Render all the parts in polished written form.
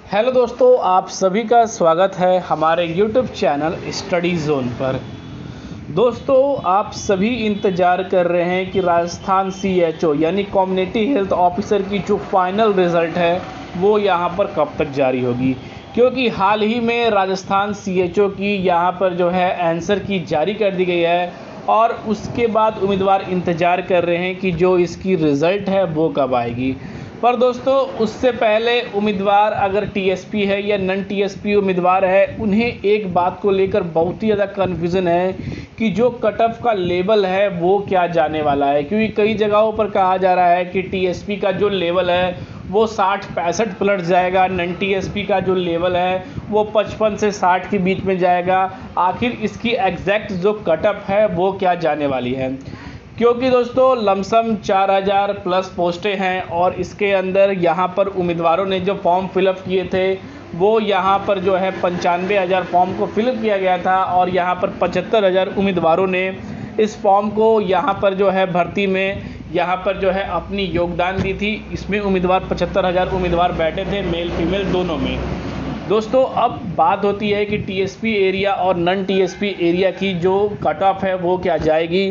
Hello दोस्तों, आप सभी का स्वागत है हमारे यूट्यूब चैनल स्टडी जोन पर। दोस्तों, आप सभी इंतज़ार कर रहे हैं कि राजस्थान CHO यानी कम्युनिटी हेल्थ ऑफिसर की जो फाइनल रिज़ल्ट है वो यहाँ पर कब तक जारी होगी, क्योंकि हाल ही में राजस्थान CHO की यहाँ पर जो है आंसर की जारी कर दी गई है और उसके बाद उम्मीदवार इंतज़ार कर रहे हैं कि जो इसकी रिज़ल्ट है वो कब आएगी। पर दोस्तों, उससे पहले उम्मीदवार अगर TSP है या नॉन TSP उम्मीदवार है, उन्हें एक बात को लेकर बहुत ही ज़्यादा कन्फ्यूज़न है कि जो कट ऑफ का लेवल है वो क्या जाने वाला है। क्योंकि कई जगहों पर कहा जा रहा है कि TSP का जो लेवल है वो 60-65 प्लस जाएगा, नॉन TSP का जो लेवल है वो 55 से 60 के बीच में जाएगा। आखिर इसकी एग्जैक्ट जो कट ऑफ है वो क्या जाने वाली है, क्योंकि दोस्तों लमसम 4000 प्लस पोस्टें हैं और इसके अंदर यहाँ पर उम्मीदवारों ने जो फॉर्म फिलअप किए थे वो यहाँ पर जो है 95,000 फॉर्म को फिलअप किया गया था और यहाँ पर 75,000 उम्मीदवारों ने इस फॉर्म को यहाँ पर जो है भर्ती में यहाँ पर जो है अपनी योगदान दी थी। इसमें उम्मीदवार 75,000 उम्मीदवार बैठे थे, मेल फीमेल दोनों में। दोस्तों, अब बात होती है कि TSP एरिया और नॉन TSP एरिया की जो कट ऑफ है वो क्या जाएगी।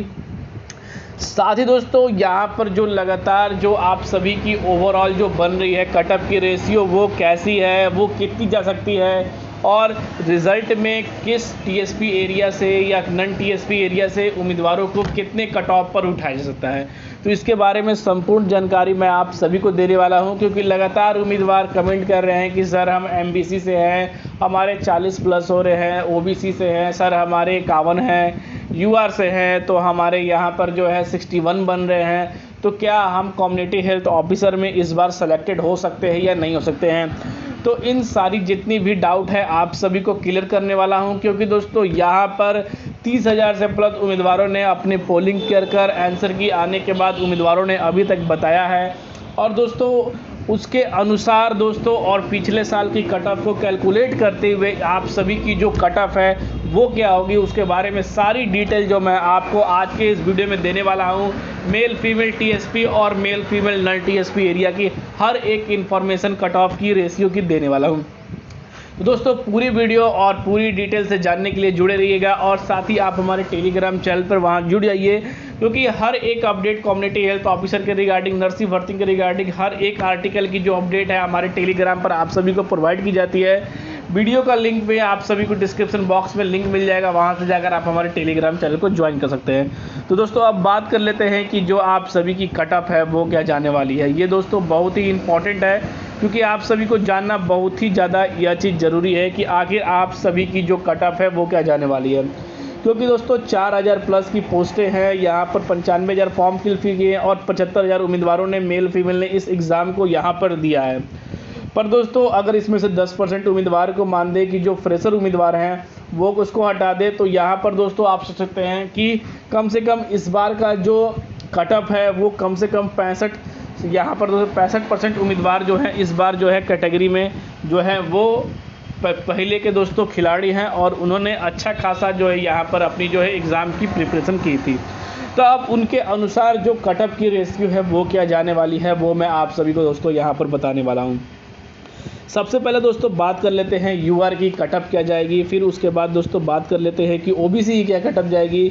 साथ ही दोस्तों, यहाँ पर जो लगातार जो आप सभी की ओवरऑल जो बन रही है कट ऑफ की रेशियो वो कैसी है, वो कितनी जा सकती है और रिज़ल्ट में किस TSP एरिया से या नॉन TSP एरिया से उम्मीदवारों को कितने कट ऑफ पर उठाया जा सकता है, तो इसके बारे में संपूर्ण जानकारी मैं आप सभी को देने वाला हूं। क्योंकि लगातार उम्मीदवार कमेंट कर रहे हैं कि सर हम MBC से हैं, हमारे 40 प्लस हो रहे हैं, OBC से हैं, सर हमारे 51 हैं, UR से हैं, तो हमारे यहाँ पर जो है 61 बन रहे हैं, तो क्या हम कम्युनिटी हेल्थ ऑफिसर में इस बार सेलेक्टेड हो सकते हैं या नहीं हो सकते हैं। तो इन सारी जितनी भी डाउट है आप सभी को क्लियर करने वाला हूं। क्योंकि दोस्तों यहाँ पर 30,000 से प्लस उम्मीदवारों ने अपनी पोलिंग कर आंसर की आने के बाद उम्मीदवारों ने अभी तक बताया है और दोस्तों उसके अनुसार दोस्तों और पिछले साल की कट ऑफ को कैलकुलेट करते हुए आप सभी की जो कट ऑफ है वो क्या होगी, उसके बारे में सारी डिटेल जो मैं आपको आज के इस वीडियो में देने वाला हूं। मेल फीमेल TSP और male female non TSP area की हर एक इन्फॉर्मेशन कट ऑफ की रेशियो की देने वाला हूं। तो दोस्तों, पूरी वीडियो और पूरी डिटेल से जानने के लिए जुड़े रहिएगा और साथ ही आप हमारे टेलीग्राम चैनल पर वहां जुड़ जाइए, क्योंकि हर एक अपडेट कम्युनिटी हेल्थ ऑफिसर के रिगार्डिंग, नर्सिंग भर्ती के रिगार्डिंग हर एक आर्टिकल की जो अपडेट है हमारे टेलीग्राम पर आप सभी को प्रोवाइड की जाती है। वीडियो का लिंक भी आप सभी को डिस्क्रिप्शन बॉक्स में लिंक मिल जाएगा, वहाँ से जाकर आप हमारे टेलीग्राम चैनल को ज्वाइन कर सकते हैं। तो दोस्तों, अब बात कर लेते हैं कि जो आप सभी की कट ऑफ है वो क्या जाने वाली है। ये दोस्तों बहुत ही इंपॉर्टेंट है, क्योंकि आप सभी को जानना बहुत ही ज़्यादा यह चीज़ ज़रूरी है कि आखिर आप सभी की जो कट ऑफ है वो क्या जाने वाली है। क्योंकि दोस्तों 4000 प्लस की पोस्टें हैं, यहाँ पर 95,000 फॉर्म फिल किए हैं और 75,000 उम्मीदवारों ने मेल फीमेल ने इस एग्ज़ाम को यहाँ पर दिया है। पर दोस्तों, अगर इसमें से 10% उम्मीदवार को मान दे कि जो फ्रेशर उम्मीदवार हैं वो उसको हटा दे, तो यहाँ पर दोस्तों आप सोच सकते हैं कि कम से कम इस बार का जो कट ऑफ है वो कम से कम 65, यहाँ पर दोस्तों 65% उम्मीदवार जो हैं इस बार जो है कैटेगरी में जो है वो पहले के दोस्तों खिलाड़ी हैं और उन्होंने अच्छा खासा जो है यहाँ पर अपनी जो है एग्ज़ाम की प्रिपरेशन की थी। तो अब उनके अनुसार जो कट ऑफ की रेशियो है वो क्या जाने वाली है वो मैं आप सभी को दोस्तों यहाँ पर बताने वाला हूँ। सबसे पहले दोस्तों बात कर लेते हैं UR की कट ऑफ क्या जाएगी, फिर उसके बाद दोस्तों बात कर लेते हैं कि OBC की क्या कट ऑफ जाएगी,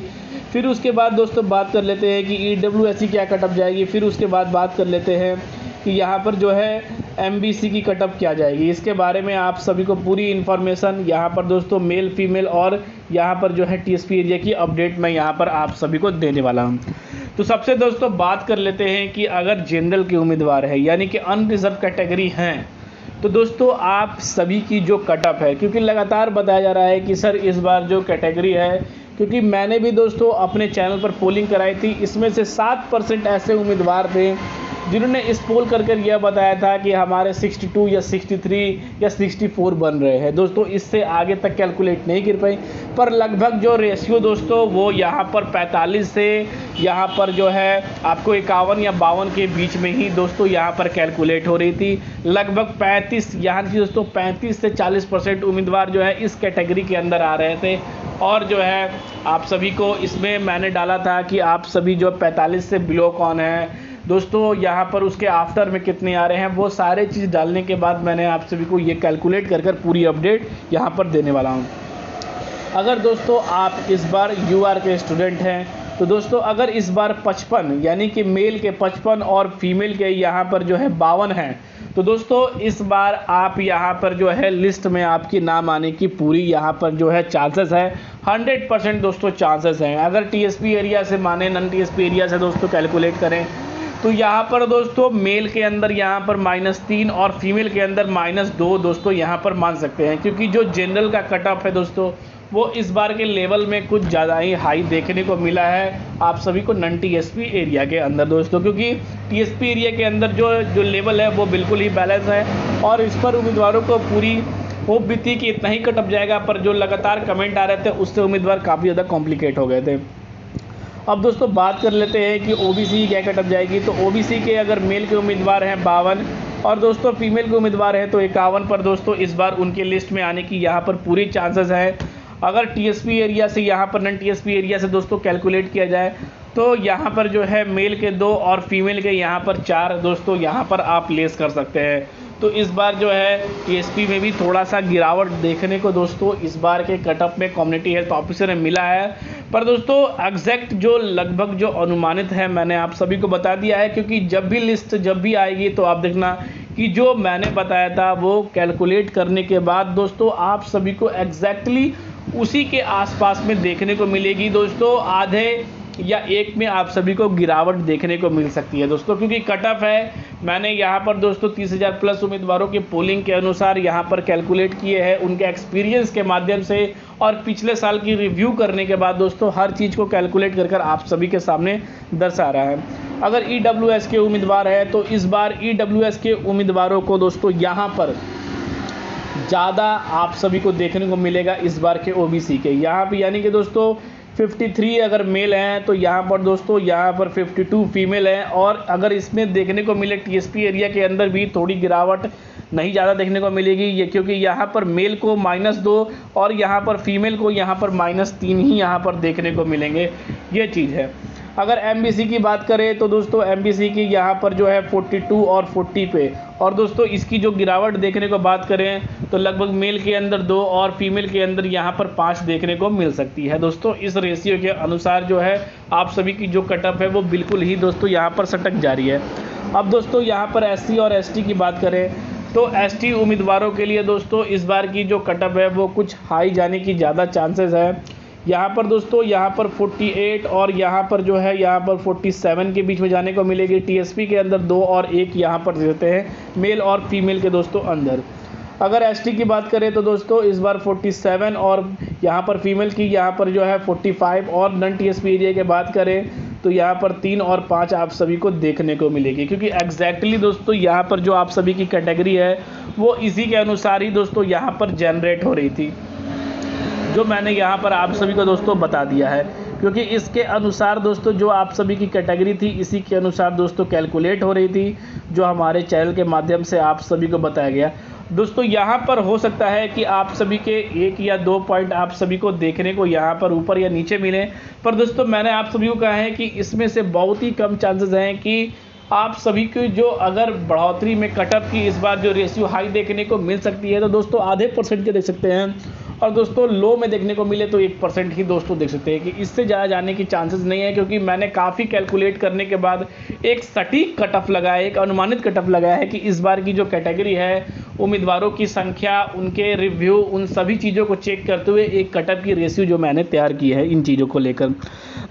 फिर उसके बाद दोस्तों बात कर लेते हैं कि EWS की क्या कट ऑफ जाएगी, फिर उसके बाद बात कर लेते हैं कि यहाँ पर जो है MBC की कट ऑफ क्या जाएगी। इसके बारे में आप सभी को पूरी इन्फॉर्मेशन यहाँ पर दोस्तों मेल फीमेल और यहाँ पर जो है TSP एरिया की अपडेट मैं यहाँ पर आप सभी को देने वाला हूँ। तो सबसे दोस्तों बात कर लेते हैं कि अगर जनरल के उम्मीदवार है यानी कि अनरिजर्व कैटेगरी हैं, तो दोस्तों आप सभी की जो कट ऑफ है, क्योंकि लगातार बताया जा रहा है कि सर इस बार जो कैटेगरी है, क्योंकि मैंने भी दोस्तों अपने चैनल पर पोलिंग कराई थी, इसमें से 7% ऐसे उम्मीदवार थे जिन्होंने इस पोल कर यह बताया था कि हमारे 62 या 63 या 64 बन रहे हैं। दोस्तों इससे आगे तक कैलकुलेट नहीं कर पाई, पर लगभग जो रेशियो दोस्तों वो यहाँ पर 45 से यहाँ पर जो है आपको 51 या 52 के बीच में ही दोस्तों यहाँ पर कैलकुलेट हो रही थी। लगभग 35 यहाँ की दोस्तों 35 से 40% उम्मीदवार जो है इस कैटेगरी के अंदर आ रहे थे। और जो है आप सभी को इसमें मैंने डाला था कि आप सभी जो 45 से बिलो कौन है, दोस्तों यहाँ पर उसके आफ्टर में कितने आ रहे हैं, वो सारे चीज़ डालने के बाद मैंने आप सभी को ये कैलकुलेट कर पूरी अपडेट यहाँ पर देने वाला हूँ। अगर दोस्तों आप इस बार यूआर के स्टूडेंट हैं तो दोस्तों अगर इस बार 55 यानी कि मेल के 55 और फीमेल के यहाँ पर जो है 52 हैं, तो दोस्तों इस बार आप यहाँ पर जो है लिस्ट में आपकी नाम आने की पूरी यहाँ पर जो है चांसेस है, 100% दोस्तों चांसेस हैं। अगर टीएसपी एरिया से माने, नॉन टीएसपी एरिया से दोस्तों कैलकुलेट करें तो यहाँ पर दोस्तों मेल के अंदर यहाँ पर -3 और फीमेल के अंदर -2 दोस्तों यहाँ पर मान सकते हैं, क्योंकि जो जनरल का कट ऑफ है दोस्तों वो इस बार के लेवल में कुछ ज़्यादा ही हाई देखने को मिला है आप सभी को नॉन टीएसपी एरिया के अंदर दोस्तों, क्योंकि टीएसपी एरिया के अंदर जो लेवल है वो बिल्कुल ही बैलेंस है और इस पर उम्मीदवारों को पूरी होप भी थी कि इतना ही कट ऑफ जाएगा, पर जो लगातार कमेंट आ रहे थे उससे उम्मीदवार काफ़ी ज़्यादा कॉम्प्लिकेट हो गए थे। अब दोस्तों बात कर लेते हैं कि ओबीसी क्या कट ऑफ जाएगी। तो ओबीसी के अगर मेल के उम्मीदवार हैं 52 और दोस्तों फीमेल के उम्मीदवार हैं तो 51 पर दोस्तों इस बार उनके लिस्ट में आने की यहाँ पर पूरी चांसेस हैं। अगर टीएसपी एरिया से यहाँ पर नॉन टीएसपी एरिया से दोस्तों कैलकुलेट किया जाए तो यहाँ पर जो है मेल के 2 और फीमेल के यहाँ पर 4 दोस्तों यहाँ पर आप लेस कर सकते हैं। तो इस बार जो है टीएसपी में भी थोड़ा सा गिरावट देखने को दोस्तों इस बार के कटअप में कम्युनिटी हेल्थ ऑफिसर में मिला है। पर दोस्तों एग्जैक्ट जो लगभग जो अनुमानित है मैंने आप सभी को बता दिया है, क्योंकि जब भी लिस्ट जब भी आएगी तो आप देखना कि जो मैंने बताया था वो कैलकुलेट करने के बाद दोस्तों आप सभी को एग्जैक्टली उसी के आसपास में देखने को मिलेगी दोस्तों। आधे या 1 में आप सभी को गिरावट देखने को मिल सकती है दोस्तों, क्योंकि कट ऑफ है मैंने यहाँ पर दोस्तों 30,000 प्लस उम्मीदवारों के पोलिंग के अनुसार यहाँ पर कैलकुलेट किए हैं उनके एक्सपीरियंस के माध्यम से और पिछले साल की रिव्यू करने के बाद दोस्तों हर चीज़ को कैलकुलेट कर आप सभी के सामने दर्शा रहा है। अगर ईडब्ल्यूएस के उम्मीदवार है तो इस बार ईडब्ल्यूएस के उम्मीदवारों को दोस्तों यहाँ पर ज़्यादा आप सभी को देखने को मिलेगा इस बार के ओबीसी के यहाँ पे, यानी कि दोस्तों 53 अगर मेल हैं तो यहाँ पर दोस्तों यहाँ पर 52 फीमेल हैं। और अगर इसमें देखने को मिले टीएसपी एरिया के अंदर भी थोड़ी गिरावट नहीं ज़्यादा देखने को मिलेगी ये, क्योंकि यहाँ पर मेल को -2 और यहाँ पर फीमेल को यहाँ पर -3 ही यहाँ पर देखने को मिलेंगे, ये चीज़ है। अगर एमबीसी की बात करें तो दोस्तों एमबीसी की यहाँ पर जो है 42 और 40 पे, और दोस्तों इसकी जो गिरावट देखने को बात करें तो लगभग मेल के अंदर 2 और फीमेल के अंदर यहाँ पर 5 देखने को मिल सकती है दोस्तों। इस रेशियो के अनुसार जो है आप सभी की जो कटअप है वो बिल्कुल ही दोस्तों यहाँ पर सटक जा रही है। अब दोस्तों यहाँ पर एससी और एसटी की बात करें तो एसटी उम्मीदवारों के लिए दोस्तों इस बार की जो कटअप है वो कुछ हाई जाने की ज़्यादा चांसेस है। यहाँ पर दोस्तों यहाँ पर 48 और यहाँ पर जो है यहाँ पर 47 के बीच में जाने को मिलेगी। टीएसपी के अंदर 2 और 1 यहाँ पर देते हैं मेल और फीमेल के दोस्तों अंदर। अगर एसटी की बात करें तो दोस्तों इस बार 47 और यहाँ पर फीमेल की यहाँ पर जो है 45 और नॉन टीएसपी एरिया की बात करें तो यहाँ पर 3 और 5 आप सभी को देखने को मिलेगी, क्योंकि एग्जैक्टली दोस्तों यहाँ पर जो आप सभी की कैटेगरी है वो इसी के अनुसार ही दोस्तों यहाँ पर जनरेट हो रही थी, जो मैंने यहाँ पर आप सभी को दोस्तों बता दिया है, क्योंकि इसके अनुसार दोस्तों जो आप सभी की कैटेगरी थी इसी के अनुसार दोस्तों कैलकुलेट हो रही थी, जो हमारे चैनल के माध्यम से आप सभी को बताया गया। दोस्तों यहाँ पर हो सकता है कि आप सभी के 1 या 2 पॉइंट आप सभी को देखने को यहाँ पर ऊपर या नीचे मिले, पर दोस्तों मैंने आप सभी को कहा है कि इसमें से बहुत ही कम चांसेस हैं कि आप सभी को जो अगर बढ़ोतरी में कटअप की इस बार जो रेशियो हाई देखने को मिल सकती है तो दोस्तों आधे % के देख सकते हैं, और दोस्तों लो में देखने को मिले तो 1% ही दोस्तों देख सकते हैं कि इससे ज़्यादा जाने की चांसेस नहीं है, क्योंकि मैंने काफ़ी कैलकुलेट करने के बाद एक सटीक कटअप लगाया, एक अनुमानित कटअप लगाया है कि इस बार की जो कैटेगरी है उम्मीदवारों की संख्या, उनके रिव्यू, उन सभी चीज़ों को चेक करते हुए एक कटअप की रेशियो जो मैंने तैयार की है इन चीज़ों को लेकर।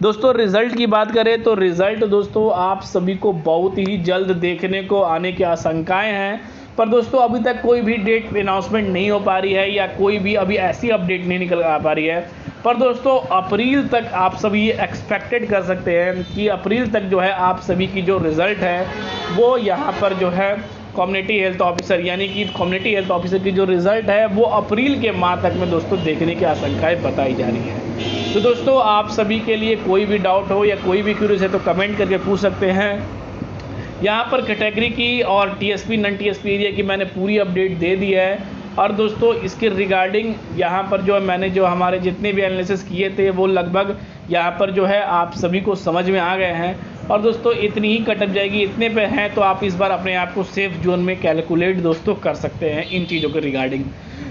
दोस्तों रिजल्ट की बात करें तो रिजल्ट दोस्तों आप सभी को बहुत ही जल्द देखने को आने की आशंकाएं हैं, पर दोस्तों अभी तक कोई भी डेट अनाउंसमेंट नहीं हो पा रही है या कोई भी अभी ऐसी अपडेट नहीं निकल आ पा रही है। पर दोस्तों अप्रैल तक आप सभी ये एक्सपेक्टेड कर सकते हैं कि अप्रैल तक जो है आप सभी की जो रिज़ल्ट है वो यहाँ पर जो है कम्युनिटी हेल्थ ऑफिसर यानी कि कम्युनिटी हेल्थ ऑफिसर की जो रिज़ल्ट है वो अप्रैल के माह तक में दोस्तों देखने की आशंकाएँ बताई जा रही हैं। तो दोस्तों आप सभी के लिए कोई भी डाउट हो या कोई भी क्यूरीज है तो कमेंट करके पूछ सकते हैं। यहाँ पर कैटेगरी की और टीएसपी नॉन टीएसपी एरिया की मैंने पूरी अपडेट दे दी है, और दोस्तों इसके रिगार्डिंग यहाँ पर जो मैंने जो हमारे जितने भी एनालिसिस किए थे वो लगभग यहाँ पर जो है आप सभी को समझ में आ गए हैं। और दोस्तों इतनी ही कट जाएगी, इतने पे हैं तो आप इस बार अपने आप को सेफ जोन में कैलकुलेट दोस्तों कर सकते हैं इन चीज़ों के रिगार्डिंग।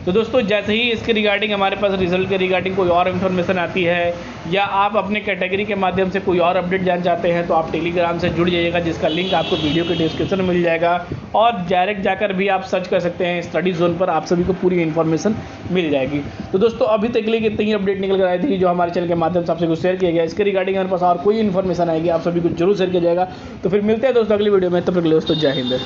तो दोस्तों जैसे ही इसके रिगार्डिंग हमारे पास रिजल्ट के रिगार्डिंग कोई और इन्फॉर्मेशन आती है या आप अपने कैटेगरी के माध्यम से कोई और अपडेट जान चाहते हैं तो आप टेलीग्राम से जुड़ जाइएगा, जिसका लिंक आपको वीडियो के डिस्क्रिप्शन में मिल जाएगा। और डायरेक्ट जाकर भी आप सर्च कर सकते हैं स्टडी जोन पर, आप सभी को पूरी इन्फॉर्मेशन मिल जाएगी। तो दोस्तों अभी तक के लिए कितनी ही अपडेट निकल कर आई थी जो हमारे चैनल के माध्यम से आपसे कुछ शेयर किया गया। इसके रिगार्डिंग हमारे पास और कोई इन्फॉर्मेशन आएगी आप सभी को जरूर शेयर किया जाएगा। तो फिर मिलते हैं दोस्तों अगली वीडियो में, तब तक के लिए दोस्तों जय हिंद।